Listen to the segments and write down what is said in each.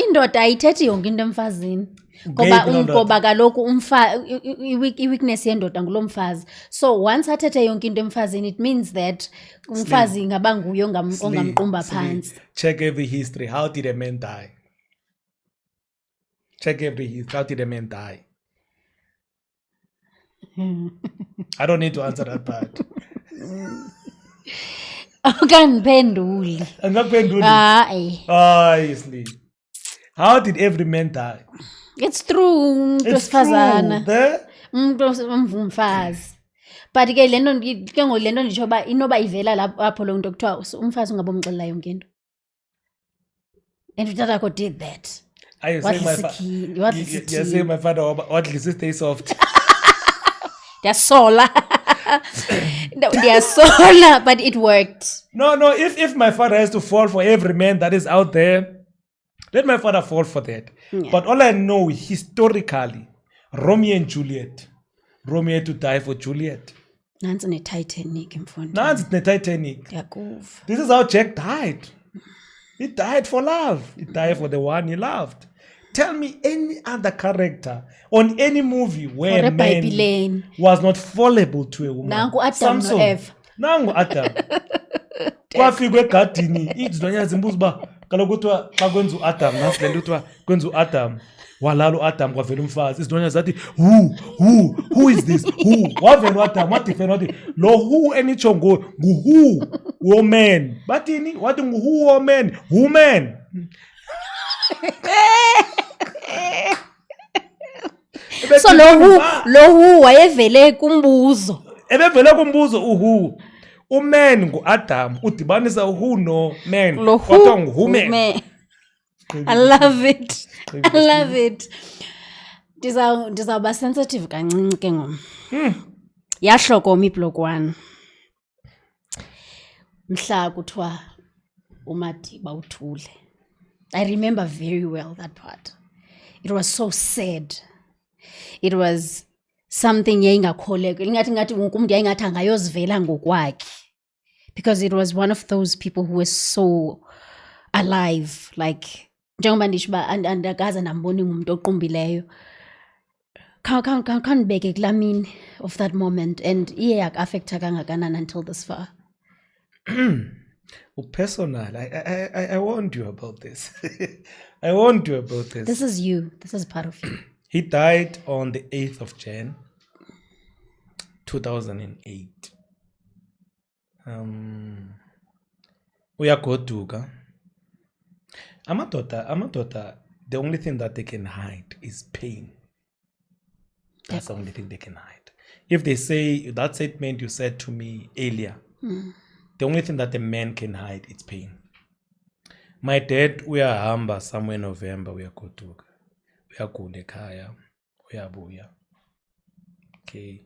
indoda ayithethi yonke into emfazini. Ngoba kaloku i-weakness yendoda ngulo mfazi. So once athethe yonke into emfazini, it means that umfazi ingaba nguye ongamqumba phantsi. Check every history. How did a man die? Check every history. How did a man die? I don't need to answer that part. Awukandiphenduli. Angakuphenduli. Hayi. How did every man die? It's true umuntu wesifazana. Umuntu omvumfazi. But ke lento nditsho uba inoba ivela lapho lo nto kuthiwa umfazi ungabomxelela yonke into. And utatakho did that. You're saying my father wadlisa stay soft. Ndiyasola, but it worked. No, if my father has to fall for every man that is out there, let my father fall for that. Yeah. But all I know, historically, Romeo and Juliet, Romeo had to die for Juliet. Nansi ne-Titanic mfowethu. Nansi ne-Titanic. Ndiyakuva. This is how Jack died. He died for love. He died for the one he loved. Tell me any other character on any movie where a man was not fallible to a woman. Nangu Adam no Eve. Nangu Adam. Kwafikwe egadini izilwanyana zimbuza uba kaloku kuthiwa xa kwenza uAdam nasi lento kuthiwa kwenza uAdam walala uAdam kwavela umfazi izilwanyana zathi who is this who wavela uAdam wadifena wathi lo who enitsho ngu-who woman bathini wathi ngu-who woman woman. So lo who wayevele kumbuzo. Ebevele kumbuzo uwho. Uman ngu-Adam udibanisa who no man. Kodwa ngu-woman. I love it. Ndizawuba sensitive kancinci ke ngoku. Yahlokoma iblokwana. Mhla kuthiwa uMadiba uthule. I remember very well that part. It was so sad. It was something yayingakholeka. Ingathi wonke umuntu yayingathi angayozivela ngokwakhe. Because it was one of those people who was so alive. Like, njengoba ndisho uba andakaze ndambona ngumuntu oqumbileyo. Khanibeke kulaa mini of that moment. And iye yak-affecta kangakanani until this far. Personal, I warned you about this. I warned you about this. This is you. This is part of you. He died on the 8th of Jan, 2008. Uyagoduka. Amadoda, the only thing that they can hide is pain. That's the only thing they can hide. If they say that statement you said to me earlier, the only thing that a man can hide is pain. My dad, uyahamba somewhere in November, uyagoduka. Uyagula ekhaya, uyabuya. Okay.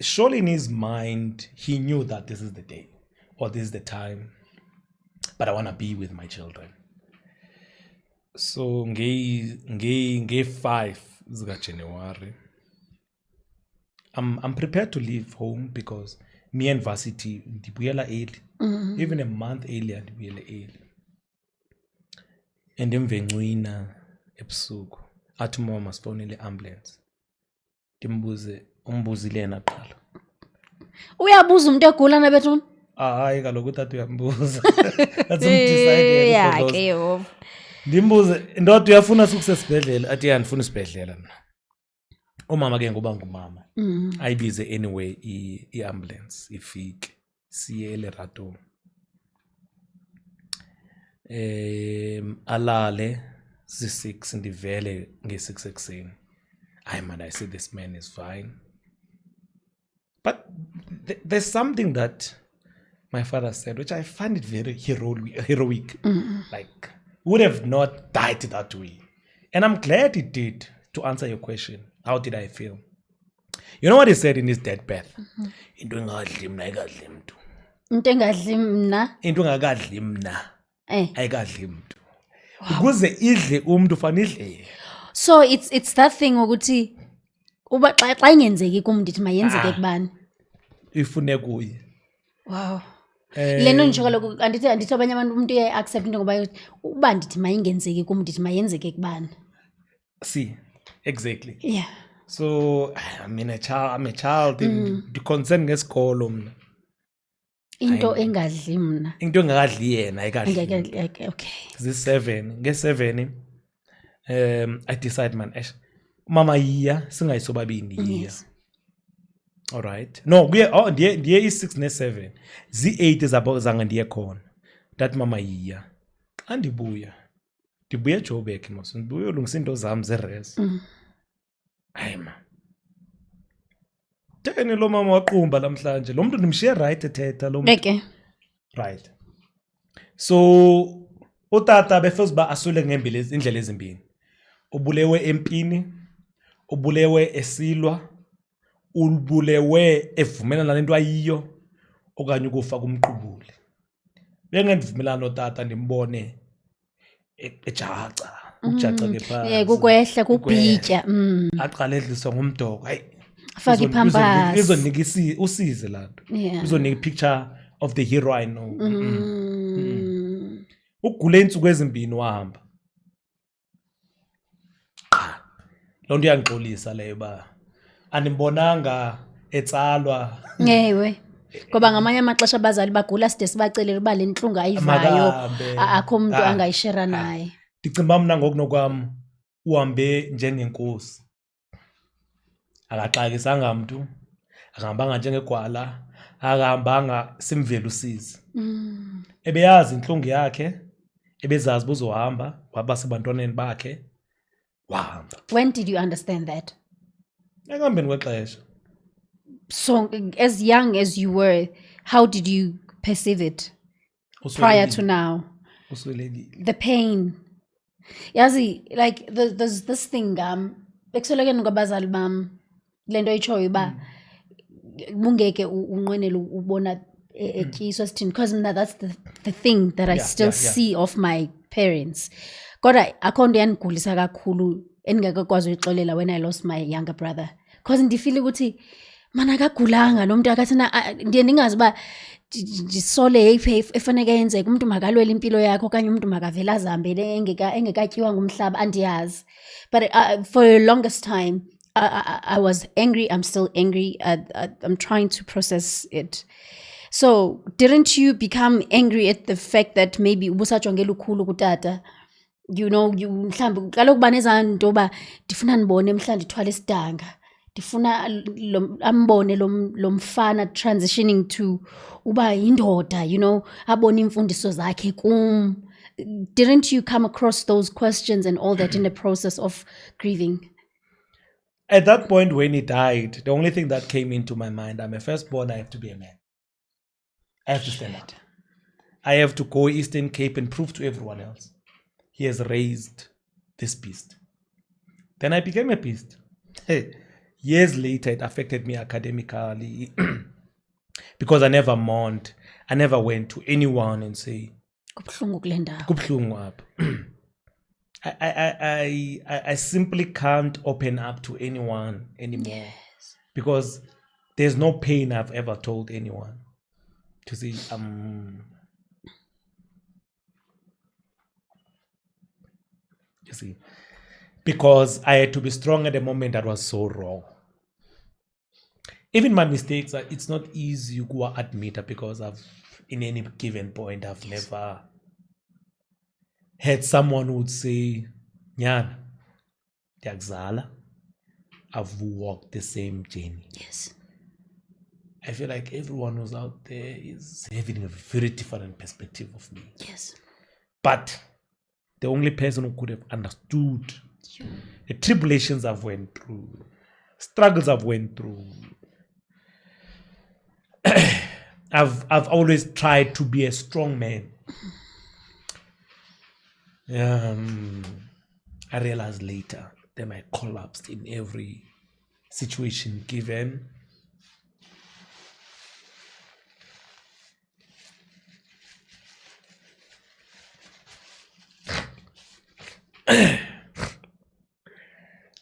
Surely in his mind, he knew that this is the day or this is the time, but I want to be with my children. So, nge 5 zika January, I'm prepared to leave home because me and Varsity ndibuyela early. Even a month earlier ndibuyela early. And emvencwina ebusuku athi mama sifonele ambulance. Ndimbuze umbuzile yena qala. Uyabuza umuntu egula na bethuna? Hayi kaloku utata uyambuza. Asimdecide yeah ke yo. Ndimbuze ndoda uyafuna sukusesibhedlela athi andifuna isibhedlela mina. Umama ke ngoba ngumama. Ayibize anyway iambulance ifike siye eLerato. Alale si6 ndivele nge6 ekseni. I said this man is fine. But there's something that my father said, which I find it very heroic. Like, would have not died that way. And I'm glad he did, to answer your question. How did I feel? You know what he said in his deathbed? Into engadli mna ayikadli mntu. Into engadli mna? Into engakadli mna ayikadli mntu. Ukuze idle umuntu fanele idle. So it's that thing ukuthi uba xa ingenzeki kumuntu ithi mayenzeke kubani. Ifune kuye. Wow. Le nto nditsho kaloku andithi abanye abantu umntu uye-accept into ngoba uba ndithi mayingenzeki kum ndithi mayenzeke kubani. See, exactly. Yeah. So I'm a child ndiconcern ngesikolo mna. Into engadli mna. Into engakadli yena ayikadli. Okay. Zi-7 nge-7 I decide man mama yiya singayisobabini yiya. Yes. All right. No, ndiye i6 ne7. Zi8 zabo zange ndiye khona. That mama yiya. Xa ndibuya eJoburg mos. Ndibuya ulungisa into zami zeres. Hayi ma. Theni lo mama waqumba namhlanje. Lo muntu ndimshiye right ethetha lo muntu. Okay. Right. So utata befuse ba asule indlela ezimbini. Ubulewe empini, ubulewe esilwa, ubulewe evumelana nento ayiyo okanye ukufa kumqubuli. Bengendivumelana notata ndimbone ejaca, ukujaca ke phansi. Kukwehla kubhitya. Aqale edliswa ngumdoko. Hayi. Faka iphampas. Izonika usize lanto. Izonika picture of the heroine. Ugule insuku ezimbini wahamba. Lo nto iyangixolisa leyo ba animbonanga etsalwa. Ewe. Ngoba ngamanye amaxesha abazali bagula side sibacelela uba le ntlungu ayivayo akho mntu angayishera naye. Ndicimba mna ngokunokwam uhambe njengenkosi. Akaxakisanga mntu, akahambanga njengegwala, akahambanga simvele usizi. Ebeyazi intlungu yakhe, ebezazi buzohamba waba sebantwaneni bakhe wahamba. When did you understand that? Ekuhambeni kwexesha. So as young as you were, how did you perceive it prior to now? The pain. Yazi, like there's this thing bekusoleke ngabazali bam lento itshoyo uba bungeke unqwenele ubona etyiswa sithini, because mna that's the thing that I still see of my parents. Kodwa akho nto yandigulisa kakhulu endingekakwazi uyixolela when I lost my younger brother, because ndifile ukuthi mana akagulanga lo mntu akathina ndiye ndingazi uba ndisole yeyiphi efaneke yenzeka, umntu makalwele impilo yakhe okanye umntu makavele azihambele engekatyiwa ngumhlaba, andiyazi. But for the longest time I was angry. I'm still angry. I'm trying to process it. So didn't you become angry at the fact that maybe ubusajongela ukhulu kutata? You know, mhlawumbi kaloku uba nezaa nto uba ndifuna ndibone mhlawumbi ndithwale isidanga, ndifuna ambone lo mfana transitioning to uba yindoda, you know, abone imfundiso zakhe kum. Didn't you come across those questions and all that in the process of grieving? At that point when he died, the only thing that came into my mind, I'm a firstborn, I have to be a man. I have to stand up. I have to go Eastern Cape and prove to everyone else he has raised this beast. Then I became a beast. Years later, it affected me academically because I never mourned. I never went to anyone and say, "Kubuhlungu apha." I simply can't open up to anyone anymore. Yes. Because there's no pain I've ever told anyone. To see, you see, because I had to be strong at the moment that was so wrong. Even my mistakes, it's not easy to admit it because in any given point, I've never had someone who would say, Nyana, Diagzala, I've walked the same journey. Yes. I feel like everyone who's out there is having a very different perspective of me. Yes. But the only person who could have understood the tribulations I've went through, struggles I've went through, I've always tried to be a strong man. I realized later that I collapsed in every situation given.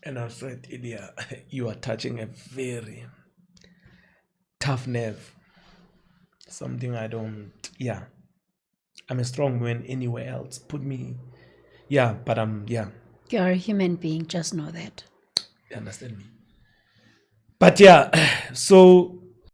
And I said, Ilya, you are touching a very tough nerve. Something I don't yeah, I'm a strong man anywhere else. Put me, yeah, but yeah, You're a human being, just know that. you understand me. But yeah, so